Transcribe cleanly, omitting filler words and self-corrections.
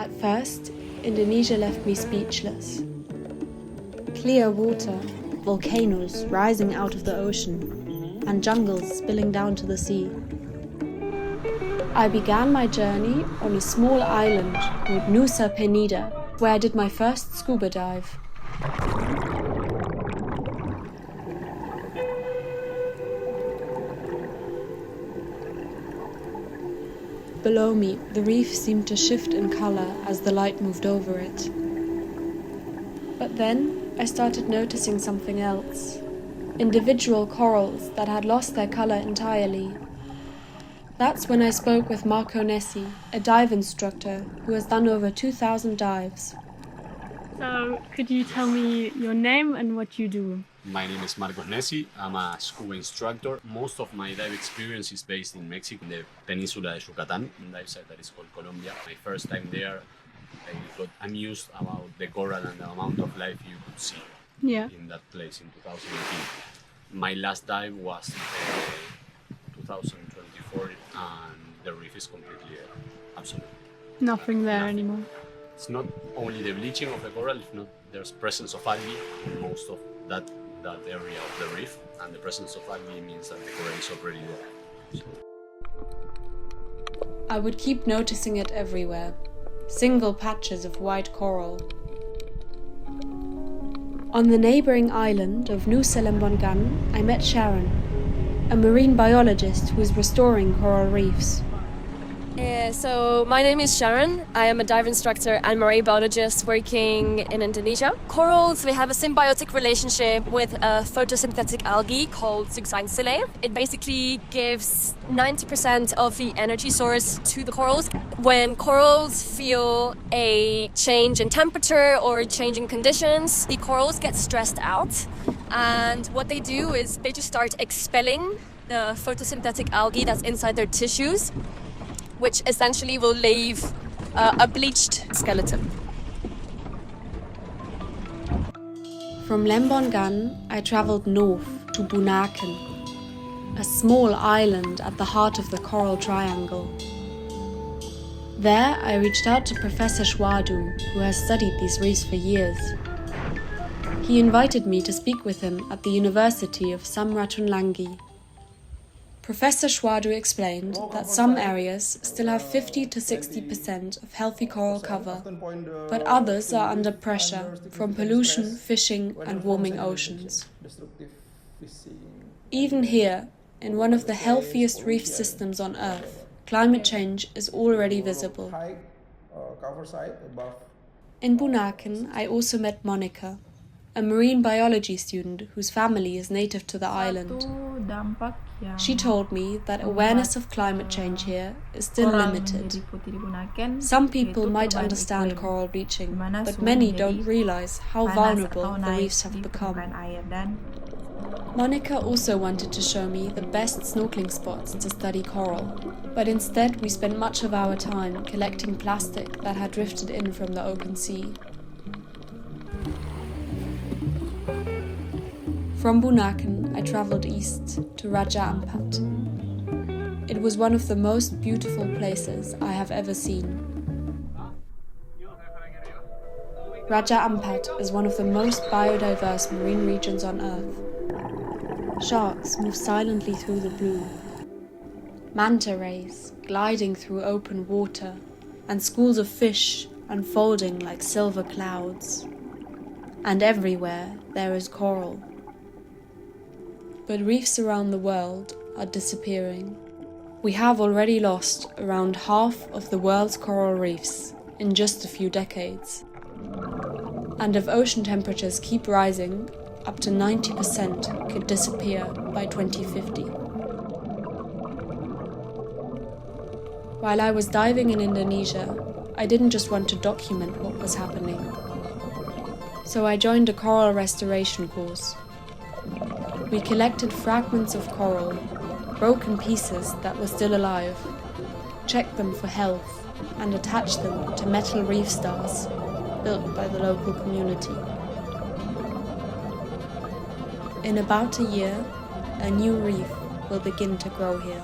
At first, Indonesia left me speechless. Clear water, volcanoes rising out of the ocean, and jungles spilling down to the sea. I began my journey on a small island called Nusa Penida, where I did my first scuba dive. Below me, the reef seemed to shift in colour as the light moved over it. But then I started noticing something else. Individual corals that had lost their colour entirely. That's when I spoke with Marco Nessi, a dive instructor who has done over 2,000 dives. So, could you tell me your name and what you do? My name is Marco Nessi. I'm a scuba instructor. Most of my dive experience is based in Mexico, in the peninsula de Yucatan, a dive site that is called Colombia. My first time there, I got amused about the coral and the amount of life you could see in that place in 2018. My last dive was 2024 and the reef is completely absolute. Nothing there anymore. It's not only the bleaching of the coral, if not, there's presence of algae in most of that area of the reef, and the presence of algae means that the coral is already there. I would keep noticing it everywhere. Single patches of white coral. On the neighbouring island of Nusa Lembongan, I met Sharon, a marine biologist who is restoring coral reefs. So my name is Sharon. I am a dive instructor and marine biologist working in Indonesia. Corals, we have a symbiotic relationship with a photosynthetic algae called Zeuxanthulae. It basically gives 90% of the energy source to the corals. When corals feel a change in temperature or a change in conditions, the corals get stressed out. And what they do is they just start expelling the photosynthetic algae that's inside their tissues, which essentially will leave a bleached skeleton. From Lembongan, I travelled north to Bunaken, a small island at the heart of the Coral Triangle. There, I reached out to Professor Schwadu, who has studied these reefs for years. He invited me to speak with him at the University of Samratulangi. Professor Schwadu explained that some areas still have 50 to 60% of healthy coral cover, but others are under pressure from pollution, fishing and warming oceans. Even here, in one of the healthiest reef systems on Earth, climate change is already visible. In Bunaken, I also met Monica, a marine biology student whose family is native to the island. She told me that awareness of climate change here is still limited. Some people might understand coral bleaching, but many don't realize how vulnerable the reefs have become. Monica also wanted to show me the best snorkeling spots to study coral, but instead we spent much of our time collecting plastic that had drifted in from the open sea. From Bunaken, I travelled east to Raja Ampat. It was one of the most beautiful places I have ever seen. Raja Ampat is one of the most biodiverse marine regions on Earth. Sharks move silently through the blue. Manta rays gliding through open water, and schools of fish unfolding like silver clouds. And everywhere there is coral. But reefs around the world are disappearing. We have already lost around half of the world's coral reefs in just a few decades. And if ocean temperatures keep rising, up to 90% could disappear by 2050. While I was diving in Indonesia, I didn't just want to document what was happening. So I joined a coral restoration course. We collected fragments of coral, broken pieces that were still alive, checked them for health, and attached them to metal reef stars built by the local community. In about a year, a new reef will begin to grow here.